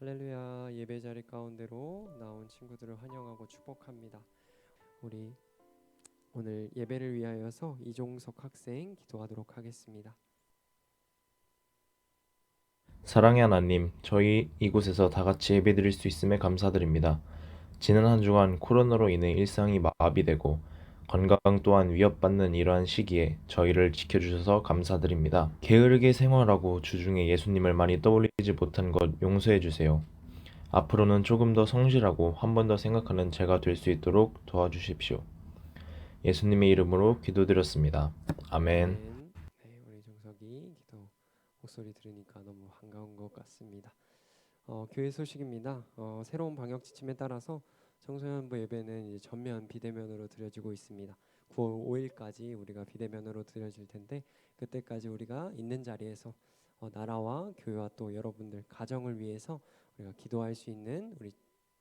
할렐루야. 예배 자리 가운데로 나온 친구들을 환영하고 축복합니다. 우리 오늘 예배를 위하여서 이종석 학생 기도하도록 하겠습니다. 사랑의 하나님, 저희 이곳에서 다 같이 예배드릴 수 있음에 감사드립니다. 지난 한 주간 코로나로 인해 일상이 마비되고 건강 또한 위협받는 이러한 시기에 저희를 지켜주셔서 감사드립니다. 게으르게 생활하고 주중에 예수님을 많이 떠올리지 못한 것 용서해 주세요. 앞으로는 조금 더 성실하고 한 번 더 생각하는 제가 될 수 있도록 도와주십시오. 예수님의 이름으로 기도드렸습니다. 아멘. 아멘. 네, 우리 종석이 기도 목소리 들으니까 너무 반가운 것 같습니다. 교회 소식입니다. 새로운 방역 지침에 따라서 청소년부 예배는 이제 전면 비대면으로 드려지고 있습니다. 9월 5일까지 우리가 비대면으로 드려질 텐데 그때까지 우리가 있는 자리에서 나라와 교회와 또 여러분들 가정을 위해서 우리가 기도할 수 있는 우리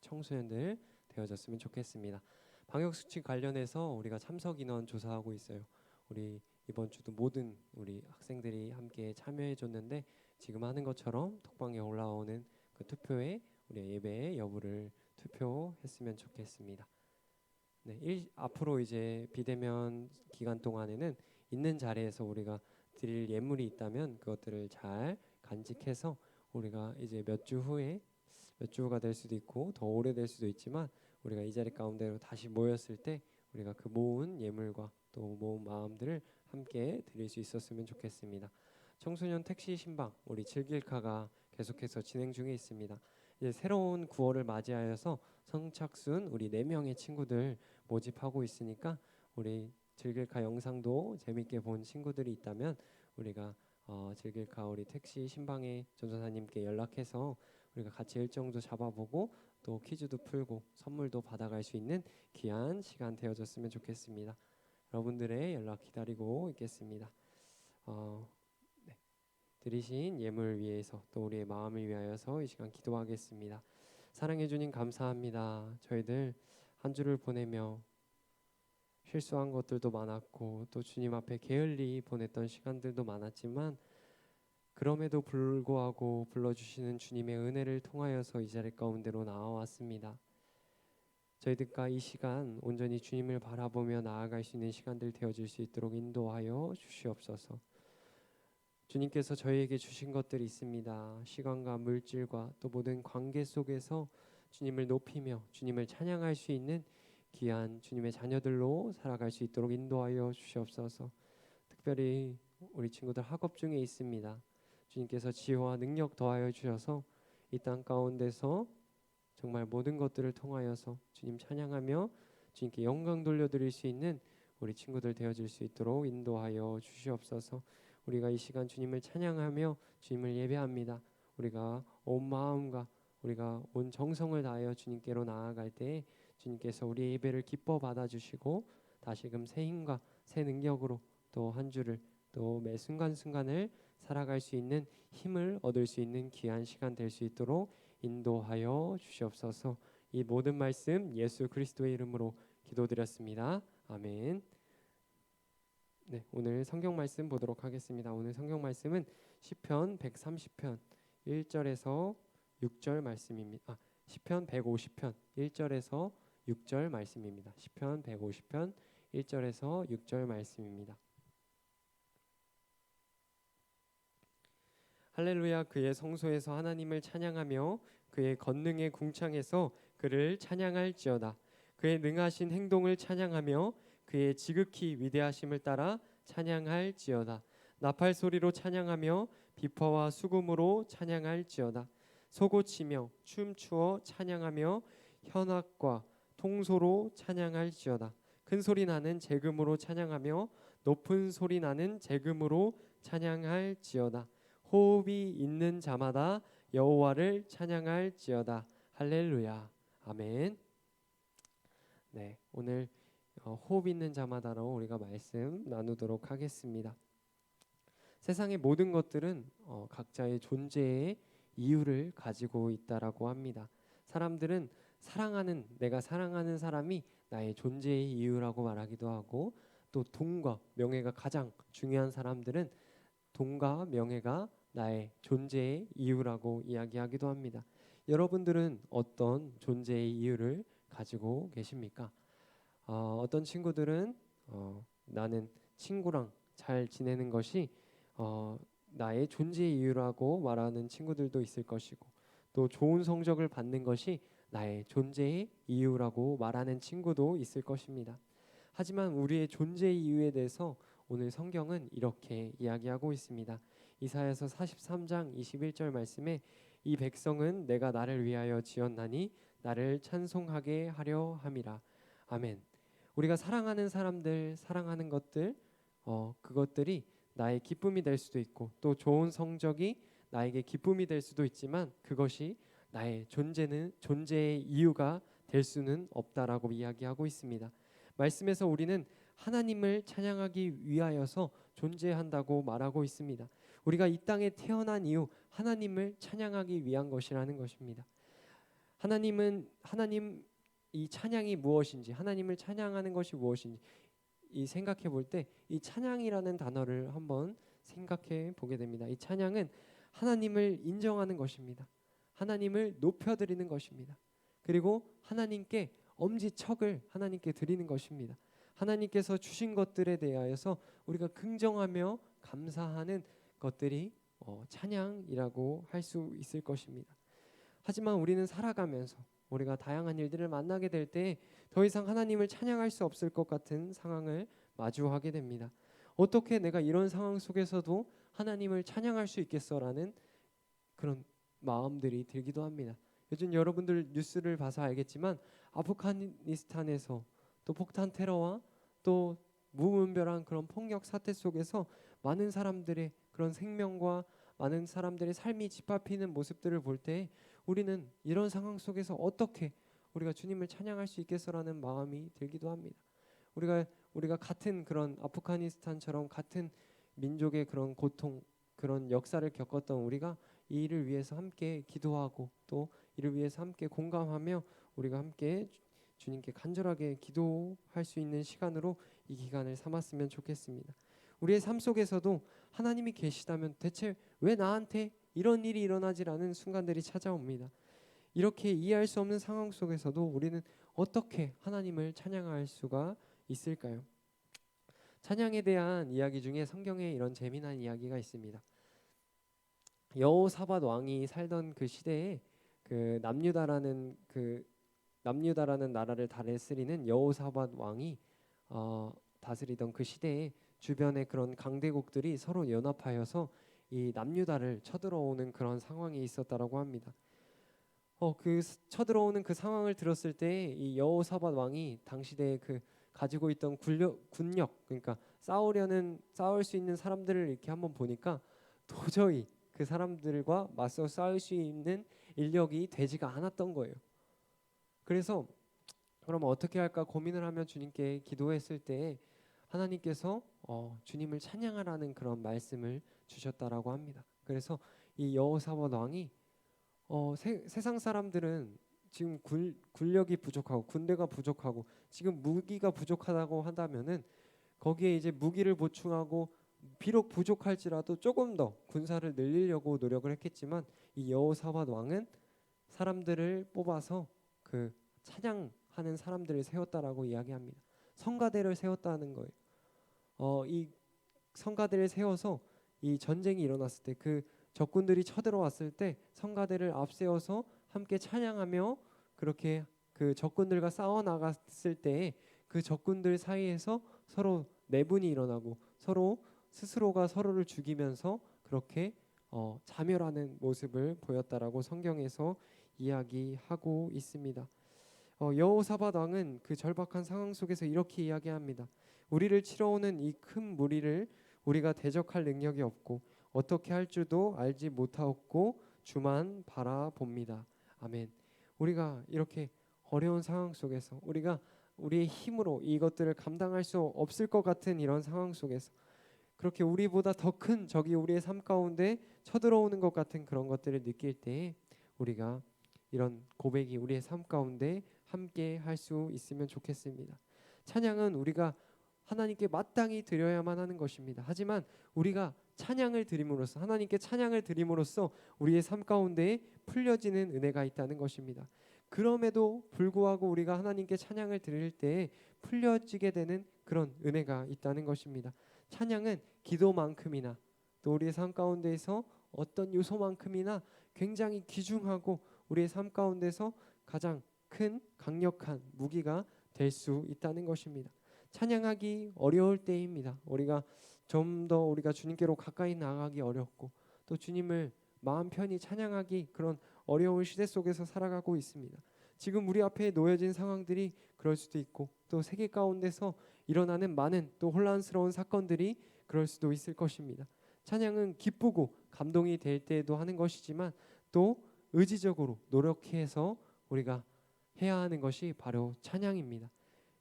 청소년들 되어졌으면 좋겠습니다. 방역 수칙 관련해서 우리가 참석 인원 조사하고 있어요. 우리 이번 주도 모든 우리 학생들이 함께 참여해 줬는데 지금 하는 것처럼 톡방에 올라오는 그 투표에 우리 예배의 여부를 투표했으면 좋겠습니다. 네, 앞으로 이제 비대면 기간 동안에는 있는 자리에서 우리가 드릴 예물이 있다면 그것들을 잘 간직해서 우리가 이제 몇 주 후에 몇 주가 될 수도 있고 더 오래될 수도 있지만 우리가 이 자리 가운데로 다시 모였을 때 우리가 그 모은 예물과 또 모은 마음들을 함께 드릴 수 있었으면 좋겠습니다. 청소년 택시 신방 우리 즐길카가 계속해서 진행 중에 있습니다. 이제 새로운 9월을 맞이하여서 성착순 우리 4명의 친구들 모집하고 있으니까 우리 즐길카 영상도 재밌게 본 친구들이 있다면 우리가 즐길카 우리 택시 신방의 전도사님께 연락해서 우리가 같이 일정도 잡아보고 또 퀴즈도 풀고 선물도 받아갈 수 있는 귀한 시간 되어졌으면 좋겠습니다. 여러분들의 연락 기다리고 있겠습니다. 네. 드리신 예물 위해서 또 우리의 마음을 위하여서 이 시간 기도하겠습니다. 사랑해 주님 감사합니다. 저희들 한 주를 보내며 실수한 것들도 많았고 또 주님 앞에 게을리 보냈던 시간들도 많았지만 그럼에도 불구하고 불러주시는 주님의 은혜를 통하여서 이 자리 가운데로 나와왔습니다. 저희들과 이 시간 온전히 주님을 바라보며 나아갈 수 있는 시간들 되어질 수 있도록 인도하여 주시옵소서. 주님께서 저희에게 주신 것들이 있습니다. 시간과 물질과 또 모든 관계 속에서 주님을 높이며 주님을 찬양할 수 있는 귀한 주님의 자녀들로 살아갈 수 있도록 인도하여 주시옵소서. 특별히 우리 친구들 학업 중에 있습니다. 주님께서 지혜와 능력 더하여 주셔서 이 땅 가운데서 정말 모든 것들을 통하여서 주님 찬양하며 주님께 영광 돌려드릴 수 있는 우리 친구들 되어질 수 있도록 인도하여 주시옵소서. 우리가 이 시간 주님을 찬양하며 주님을 예배합니다. 우리가 온 마음과 우리가 온 정성을 다하여 주님께로 나아갈 때 주님께서 우리의 예배를 기뻐 받아주시고 다시금 새 힘과 새 능력으로 또 한 주를 또 매 순간순간을 살아갈 수 있는 힘을 얻을 수 있는 귀한 시간 될 수 있도록 인도하여 주시옵소서. 이 모든 말씀 예수 그리스도의 이름으로 기도드렸습니다. 아멘. 네, 오늘 성경 말씀 보도록 하겠습니다. 오늘 성경 말씀은 시편 130편 1절에서 6절 말씀입니다. 시편 150편 1절에서 6절 말씀입니다. 시편 150편 1절에서 6절 말씀입니다. 할렐루야. 그의 성소에서 하나님을 찬양하며 그의 권능의 궁창에서 그를 찬양할지어다. 그의 능하신 행동을 찬양하며 그의 지극히 위대하심을 따라 찬양할지어다. 나팔 소리로 찬양하며 비퍼와 수금으로 찬양할지어다. 소고치며 춤추어 찬양하며 현악과 통소로 찬양할지어다. 큰 소리 나는 재금으로 찬양하며 높은 소리 나는 재금으로 찬양할지어다. 호흡이 있는 자마다 여호와를 찬양할지어다. 할렐루야. 아멘. 네, 오늘 호흡 있는 자마다로 우리가 말씀 나누도록 하겠습니다. 세상의 모든 것들은 각자의 존재의 이유를 가지고 있다라고 합니다. 사람들은 내가 사랑하는 사람이 나의 존재의 이유라고 말하기도 하고 또 돈과 명예가 가장 중요한 사람들은 돈과 명예가 나의 존재의 이유라고 이야기하기도 합니다. 여러분들은 어떤 존재의 이유를 가지고 계십니까? 어떤 친구들은 나는 친구랑 잘 지내는 것이 나의 존재의 이유라고 말하는 친구들도 있을 것이고, 또 좋은 성적을 받는 것이 나의 존재의 이유라고 말하는 친구도 있을 것입니다. 하지만 우리의 존재의 이유에 대해서 오늘 성경은 이렇게 이야기하고 있습니다. 이사야서 43장 21절 말씀에 이 백성은 내가 나를 위하여 지었나니 나를 찬송하게 하려 함이라. 아멘. 우리가 사랑하는 사람들, 사랑하는 것들, 그것들이 나의 기쁨이 될 수도 있고, 또 좋은 성적이 나에게 기쁨이 될 수도 있지만 그것이 나의 존재의 이유가 될 수는 없다라고 이야기하고 있습니다. 말씀에서 우리는 하나님을 찬양하기 위하여서 존재한다고 말하고 있습니다. 우리가 이 땅에 태어난 이유 하나님을 찬양하기 위한 것이라는 것입니다. 하나님 이 찬양이 무엇인지, 하나님을 찬양하는 것이 무엇인지 이 생각해 볼 때 이 찬양이라는 단어를 한번 생각해 보게 됩니다. 이 찬양은 하나님을 인정하는 것입니다. 하나님을 높여드리는 것입니다. 그리고 하나님께 엄지척을 하나님께 드리는 것입니다. 하나님께서 주신 것들에 대하여서 우리가 긍정하며 감사하는 것들이 찬양이라고 할 수 있을 것입니다. 하지만 우리는 살아가면서 우리가 다양한 일들을 만나게 될 때 더 이상 하나님을 찬양할 수 없을 것 같은 상황을 마주하게 됩니다. 어떻게 내가 이런 상황 속에서도 하나님을 찬양할 수 있겠어라는 그런 마음들이 들기도 합니다. 요즘 여러분들 뉴스를 봐서 알겠지만 아프가니스탄에서 또 폭탄 테러와 또 무분별한 그런 폭력 사태 속에서 많은 사람들의 그런 생명과 많은 사람들의 삶이 짓밟히는 모습들을 볼 때 우리는 이런 상황 속에서 어떻게 우리가 주님을 찬양할 수 있겠어라는 마음이 들기도 합니다. 우리가 같은 그런 아프가니스탄처럼 같은 민족의 그런 고통, 그런 역사를 겪었던 우리가 이 일을 위해서 함께 기도하고 또 이를 위해서 함께 공감하며 우리가 함께 주님께 간절하게 기도할 수 있는 시간으로 이 기간을 삼았으면 좋겠습니다. 우리의 삶 속에서도 하나님이 계시다면 대체 왜 나한테 이런 일이 일어나질 않은 순간들이 찾아옵니다. 이렇게 이해할 수 없는 상황 속에서도 우리는 어떻게 하나님을 찬양할 수가 있을까요? 찬양에 대한 이야기 중에 성경에 이런 재미난 이야기가 있습니다. 여호사밧 왕이 살던 그 시대에 그 남유다라는 나라를 다스리는 여호사밧 왕이 다스리던 그 시대에 주변의 그런 강대국들이 서로 연합하여서 이 남유다를 쳐들어오는 그런 상황이 있었다라고 합니다. 쳐들어오는 그 상황을 들었을 때 이 여호사밧 왕이 당시대에 그 가지고 있던 군력, 그러니까 싸울 수 있는 사람들을 이렇게 한번 보니까 도저히 그 사람들과 맞서 싸울 수 있는 인력이 되지가 않았던 거예요. 그래서 그럼 어떻게 할까 고민을 하며 주님께 기도했을 때 하나님께서 주님을 찬양하라는 그런 말씀을 주셨다라고 합니다. 그래서 이 여호사밧 왕이 세상 사람들은 지금 군력이 부족하고 군대가 부족하고 지금 무기가 부족하다고 한다면은 거기에 이제 무기를 보충하고 비록 부족할지라도 조금 더 군사를 늘리려고 노력을 했겠지만 이 여호사밧 왕은 사람들을 뽑아서 그 찬양하는 사람들을 세웠다라고 이야기합니다. 성가대를 세웠다는 거예요. 이 성가대를 세워서 이 전쟁이 일어났을 때 그 적군들이 쳐들어왔을 때 성가대를 앞세워서 함께 찬양하며 그렇게 그 적군들과 싸워 나갔을 때 그 적군들 사이에서 서로 내분이 일어나고 서로 스스로가 서로를 죽이면서 그렇게 자멸하는 모습을 보였다라고 성경에서 이야기하고 있습니다. 여호사밧 왕은 그 절박한 상황 속에서 이렇게 이야기합니다. 우리를 치러오는 이 큰 무리를 우리가 대적할 능력이 없고 어떻게 할 줄도 알지 못하옵고 주만 바라봅니다. 아멘. 우리가 이렇게 어려운 상황 속에서 우리가 우리의 힘으로 이것들을 감당할 수 없을 것 같은 이런 상황 속에서 그렇게 우리보다 더 큰 적이 우리의 삶 가운데 쳐들어오는 것 같은 그런 것들을 느낄 때 우리가 이런 고백이 우리의 삶 가운데 함께 할 수 있으면 좋겠습니다. 찬양은 우리가 하나님께 마땅히 드려야만 하는 것입니다. 하지만 우리가 찬양을 드림으로써 하나님께 찬양을 드림으로써 우리의 삶 가운데에 풀려지는 은혜가 있다는 것입니다. 그럼에도 불구하고 우리가 하나님께 찬양을 드릴 때에 풀려지게 되는 그런 은혜가 있다는 것입니다. 찬양은 기도만큼이나 또 우리의 삶 가운데에서 어떤 요소만큼이나 굉장히 귀중하고 우리의 삶 가운데서 가장 큰 강력한 무기가 될 수 있다는 것입니다. 찬양하기 어려울 때입니다. 우리가 좀 더 우리가 주님께로 가까이 나아가기 어렵고 또 주님을 마음 편히 찬양하기 그런 어려운 시대 속에서 살아가고 있습니다. 지금 우리 앞에 놓여진 상황들이 그럴 수도 있고 또 세계 가운데서 일어나는 많은 또 혼란스러운 사건들이 그럴 수도 있을 것입니다. 찬양은 기쁘고 감동이 될 때에도 하는 것이지만 또 의지적으로 노력해서 우리가 해야 하는 것이 바로 찬양입니다.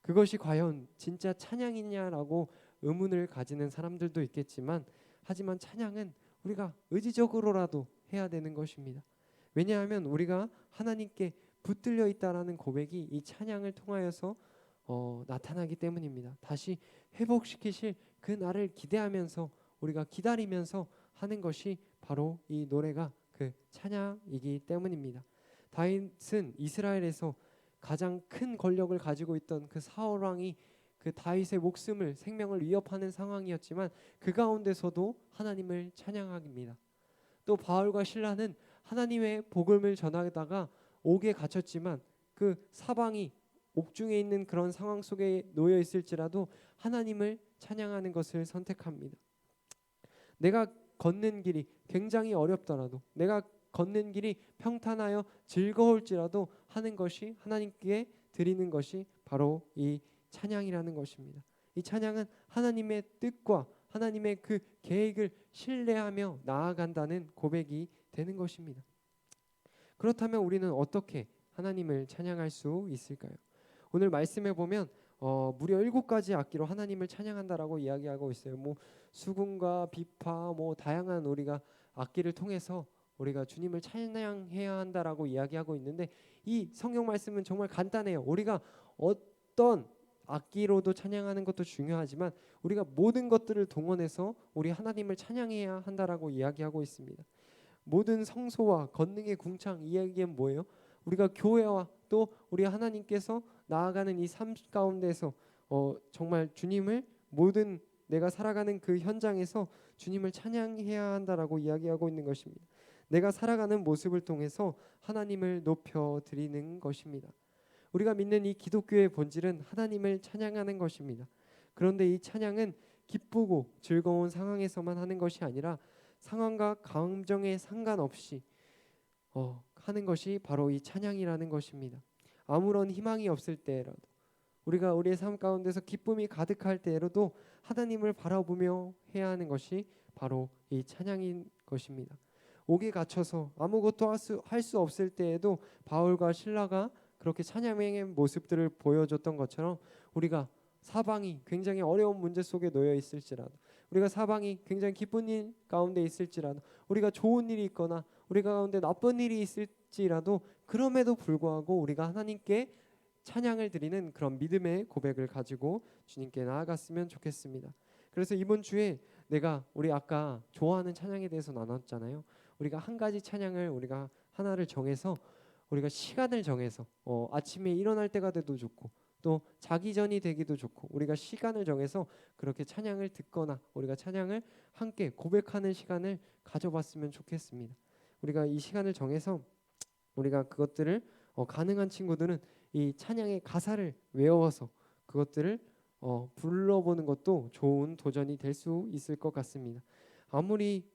그것이 과연 진짜 찬양이냐라고 의문을 가지는 사람들도 있겠지만 하지만 찬양은 우리가 의지적으로라도 해야 되는 것입니다. 왜냐하면 우리가 하나님께 붙들려 있다라는 고백이 이 찬양을 통하여서 나타나기 때문입니다. 다시 회복시키실 그 날을 기대하면서 우리가 기다리면서 하는 것이 바로 이 노래가 그 찬양이기 때문입니다. 다윗은 이스라엘에서 가장 큰 권력을 가지고 있던 그 사울 왕이 그 다윗의 목숨을 생명을 위협하는 상황이었지만 그 가운데서도 하나님을 찬양합니다. 또 바울과 실라는 하나님의 복음을 전하다가 옥에 갇혔지만 그 사방이 옥중에 있는 그런 상황 속에 놓여 있을지라도 하나님을 찬양하는 것을 선택합니다. 내가 걷는 길이 굉장히 어렵더라도 내가 걷는 길이 평탄하여 즐거울지라도 하는 것이 하나님께 드리는 것이 바로 이 찬양이라는 것입니다. 이 찬양은 하나님의 뜻과 하나님의 그 계획을 신뢰하며 나아간다는 고백이 되는 것입니다. 그렇다면 우리는 어떻게 하나님을 찬양할 수 있을까요? 오늘 말씀해 보면 무려 7가지 악기로 하나님을 찬양한다라고 이야기하고 있어요. 뭐 수금과 비파 뭐 다양한 우리가 악기를 통해서 우리가 주님을 찬양해야 한다라고 이야기하고 있는데 이 성경 말씀은 정말 간단해요. 우리가 어떤 악기로도 찬양하는 것도 중요하지만 우리가 모든 것들을 동원해서 우리 하나님을 찬양해야 한다라고 이야기하고 있습니다. 모든 성소와 권능의 궁창 이야기는 뭐예요? 우리가 교회와 또 우리 하나님께서 나아가는 이 삶 가운데서 정말 주님을 모든 내가 살아가는 그 현장에서 주님을 찬양해야 한다라고 이야기하고 있는 것입니다. 내가 살아가는 모습을 통해서 하나님을 높여 드리는 것입니다. 우리가 믿는 이 기독교의 본질은 하나님을 찬양하는 것입니다. 그런데 이 찬양은 기쁘고 즐거운 상황에서만 하는 것이 아니라 상황과 감정에 상관없이 하는 것이 바로 이 찬양이라는 것입니다. 아무런 희망이 없을 때라도 우리가 우리의 삶 가운데서 기쁨이 가득할 때라도 하나님을 바라보며 해야 하는 것이 바로 이 찬양인 것입니다. 옥에 갇혀서 아무것도 할 수 없을 때에도 바울과 실라가 그렇게 찬양의 모습들을 보여줬던 것처럼 우리가 사방이 굉장히 어려운 문제 속에 놓여 있을지라도 우리가 사방이 굉장히 기쁜 일 가운데 있을지라도 우리가 좋은 일이 있거나 우리가 가운데 나쁜 일이 있을지라도 그럼에도 불구하고 우리가 하나님께 찬양을 드리는 그런 믿음의 고백을 가지고 주님께 나아갔으면 좋겠습니다. 그래서 이번 주에 우리 아까 좋아하는 찬양에 대해서 나눴잖아요. 우리가 한 가지 찬양을 우리가 하나를 정해서 우리가 시간을 정해서 아침에 일어날 때가 돼도 좋고 또 자기 전이 되기도 좋고 우리가 시간을 정해서 그렇게 찬양을 듣거나 우리가 찬양을 함께 고백하는 시간을 가져봤으면 좋겠습니다. 우리가 이 시간을 정해서 우리가 그것들을 가능한 친구들은 이 찬양의 가사를 외워서 그것들을 불러보는 것도 좋은 도전이 될 수 있을 것 같습니다.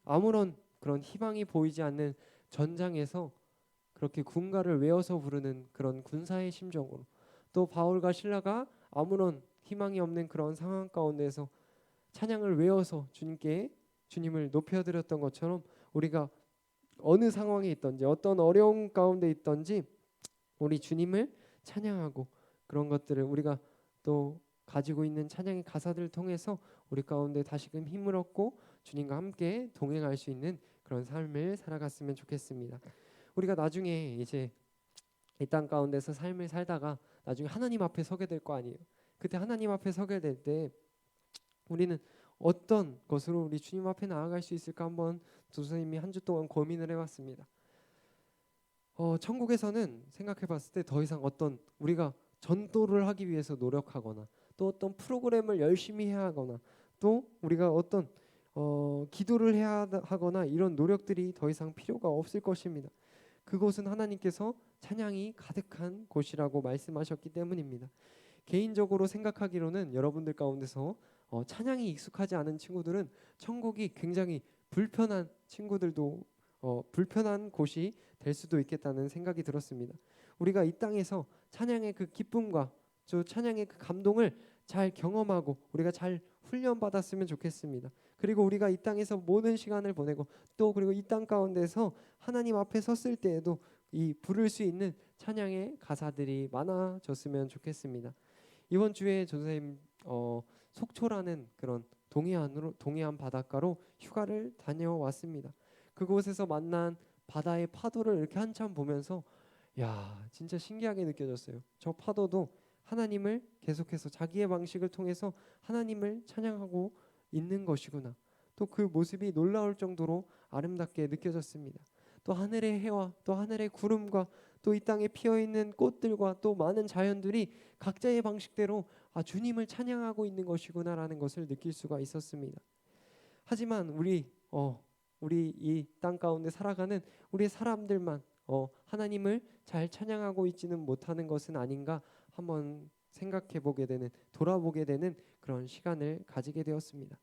아무런 그런 희망이 보이지 않는 전장에서 그렇게 군가를 외워서 부르는 그런 군사의 심정으로 또 바울과 실라가 아무런 희망이 없는 그런 상황 가운데서 찬양을 외워서 주님을 높여드렸던 것처럼 우리가 어느 상황에 있든지 어떤 어려움 가운데 있든지 우리 주님을 찬양하고 그런 것들을 우리가 또 가지고 있는 찬양의 가사들을 통해서 우리 가운데 다시금 힘을 얻고 주님과 함께 동행할 수 있는 그런 삶을 살아갔으면 좋겠습니다. 우리가 나중에 이제 이 땅 가운데서 삶을 살다가 나중에 하나님 앞에 서게 될 거 아니에요. 그때 하나님 앞에 서게 될 때 우리는 어떤 것으로 우리 주님 앞에 나아갈 수 있을까 한번 조사님이 한 주 동안 고민을 해봤습니다. 천국에서는 생각해봤을 때 더 이상 어떤 우리가 전도를 하기 위해서 노력하거나 또 어떤 프로그램을 열심히 해야 하거나 또 우리가 어떤 기도를 해야 하거나 이런 노력들이 더 이상 필요가 없을 것입니다. 그곳은 하나님께서 찬양이 가득한 곳이라고 말씀하셨기 때문입니다. 개인적으로 생각하기로는 여러분들 가운데서 찬양이 익숙하지 않은 친구들은 천국이 굉장히 불편한 친구들도 불편한 곳이 될 수도 있겠다는 생각이 들었습니다. 우리가 이 땅에서 찬양의 그 기쁨과 또 찬양의 그 감동을 잘 경험하고 우리가 잘 훈련받았으면 좋겠습니다. 그리고 우리가 이 땅에서 모든 시간을 보내고 또 그리고 이 땅 가운데서 하나님 앞에 섰을 때에도 이 부를 수 있는 찬양의 가사들이 많아졌으면 좋겠습니다. 이번 주에 전선생님 속초라는 그런 동해안 바닷가로 휴가를 다녀왔습니다. 그곳에서 만난 바다의 파도를 이렇게 한참 보면서 야 진짜 신기하게 느껴졌어요. 저 파도도 하나님을 계속해서 자기의 방식을 통해서 하나님을 찬양하고 있는 것이구나. 또 그 모습이 놀라울 정도로 아름답게 느껴졌습니다. 또 하늘의 해와 또 하늘의 구름과 또 이 땅에 피어 있는 꽃들과 또 많은 자연들이 각자의 방식대로 주님을 찬양하고 있는 것이구나라는 것을 느낄 수가 있었습니다. 하지만 우리 이 땅 가운데 살아가는 우리 사람들만 하나님을 잘 찬양하고 있지는 못하는 것은 아닌가 한번 생각해 보게 되는 돌아보게 되는 그런 시간을 가지게 되었습니다.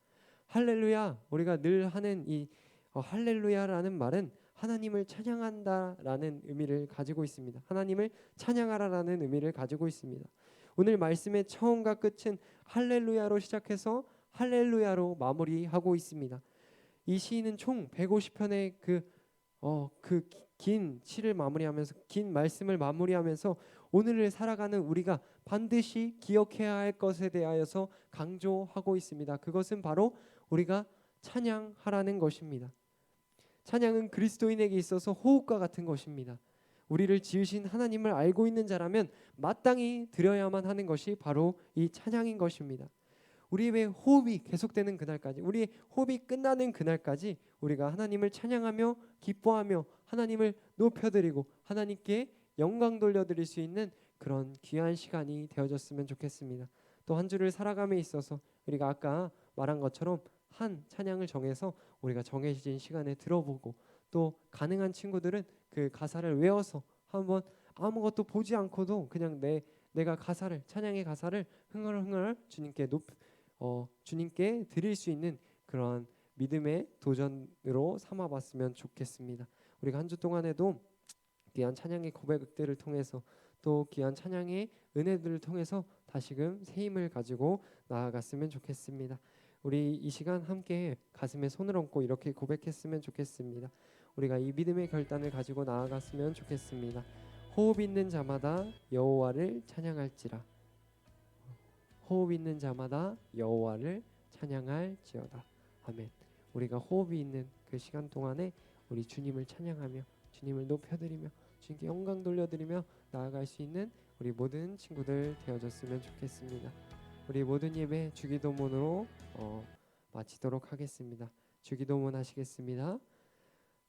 할렐루야, 우리가 늘 하는 이 할렐루야라는 말은 하나님을 찬양한다라는 의미를 가지고 있습니다. 하나님을 찬양하라라는 의미를 가지고 있습니다. 오늘 말씀의 처음과 끝은 할렐루야로 시작해서 할렐루야로 마무리하고 있습니다. 이 시인은 총 150편의 그 긴 시를 마무리하면서 긴 말씀을 마무리하면서 오늘을 살아가는 우리가 반드시 기억해야 할 것에 대하여서 강조하고 있습니다. 그것은 바로 우리가 찬양하라는 것입니다. 찬양은 그리스도인에게 있어서 호흡과 같은 것입니다. 우리를 지으신 하나님을 알고 있는 자라면 마땅히 드려야만 하는 것이 바로 이 찬양인 것입니다. 우리의 호흡이 계속되는 그날까지, 우리의 호흡이 끝나는 그날까지 우리가 하나님을 찬양하며 기뻐하며 하나님을 높여드리고 하나님께 영광 돌려드릴 수 있는 그런 귀한 시간이 되어졌으면 좋겠습니다. 또 한 주를 살아감에 있어서 우리가 아까 말한 것처럼 한 찬양을 정해서 우리가 정해진 시간에 들어보고 또 가능한 친구들은 그 가사를 외워서 한번 아무것도 보지 않고도 그냥 내가 가사를 찬양의 가사를 흥얼흥얼 주님께 드릴 수 있는 그런 믿음의 도전으로 삼아봤으면 좋겠습니다. 우리가 한 주 동안에도 귀한 찬양의 고백들을 통해서 또 귀한 찬양의 은혜들을 통해서 다시금 새 힘을 가지고 나아갔으면 좋겠습니다. 우리 이 시간 함께 가슴에 손을 얹고 이렇게 고백했으면 좋겠습니다. 우리가 이 믿음의 결단을 가지고 나아갔으면 좋겠습니다. 호흡 있는 자마다 여호와를 찬양할지라. 호흡 있는 자마다 여호와를 찬양할지어다. 아멘. 우리가 호흡이 있는 그 시간 동안에 우리 주님을 찬양하며 주님을 높여드리며 주님께 영광 돌려드리며 나아갈 수 있는 우리 모든 친구들 되어졌으면 좋겠습니다. 우리 모든 예배 주기도문으로 마치도록 하겠습니다. 주기도문 하시겠습니다.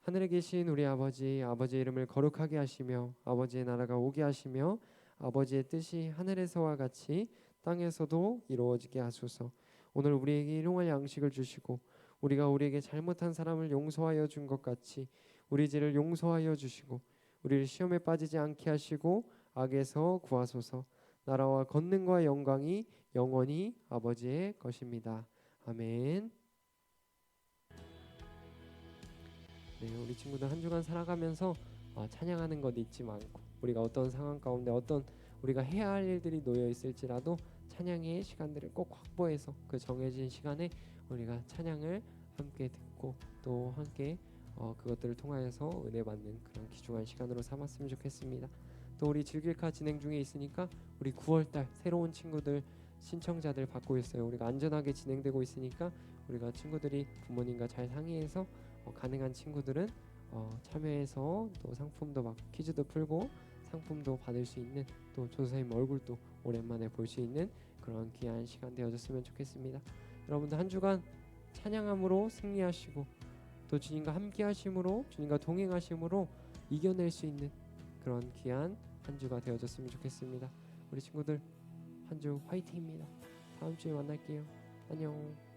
하늘에 계신 우리 아버지의 이름을 거룩하게 하시며 아버지의 나라가 오게 하시며 아버지의 뜻이 하늘에서와 같이 땅에서도 이루어지게 하소서. 오늘 우리에게 일용할 양식을 주시고 우리가 우리에게 잘못한 사람을 용서하여 준 것 같이 우리 죄를 용서하여 주시고 우리를 시험에 빠지지 않게 하시고 악에서 구하소서. 나라와 권능과 영광이 영원히 아버지의 것입니다. 아멘. 네, 우리 친구들 한 주간 살아가면서 찬양하는 것 잊지 말고 우리가 어떤 상황 가운데 어떤 우리가 해야 할 일들이 놓여 있을지라도 찬양의 시간들을 꼭 확보해서 그 정해진 시간에 우리가 찬양을 함께 듣고 또 함께 그것들을 통하여서 은혜 받는 그런 귀중한 시간으로 삼았으면 좋겠습니다. 또 우리 즐길카 진행 중에 있으니까 우리 9월달 새로운 친구들 신청자들 받고 있어요. 우리가 안전하게 진행되고 있으니까 우리가 친구들이 부모님과 잘 상의해서 가능한 친구들은 참여해서 또 상품도 막 퀴즈도 풀고 상품도 받을 수 있는 또 조사님 얼굴도 오랜만에 볼 수 있는 그런 귀한 시간 되어졌으면 좋겠습니다. 여러분들 한 주간 찬양함으로 승리하시고 또 주님과 함께하심으로 주님과 동행하심으로 이겨낼 수 있는 그런 귀한 한 주가 되어줬으면 좋겠습니다. 우리 친구들 한 주 화이팅입니다. 다음 주에 만날게요. 안녕.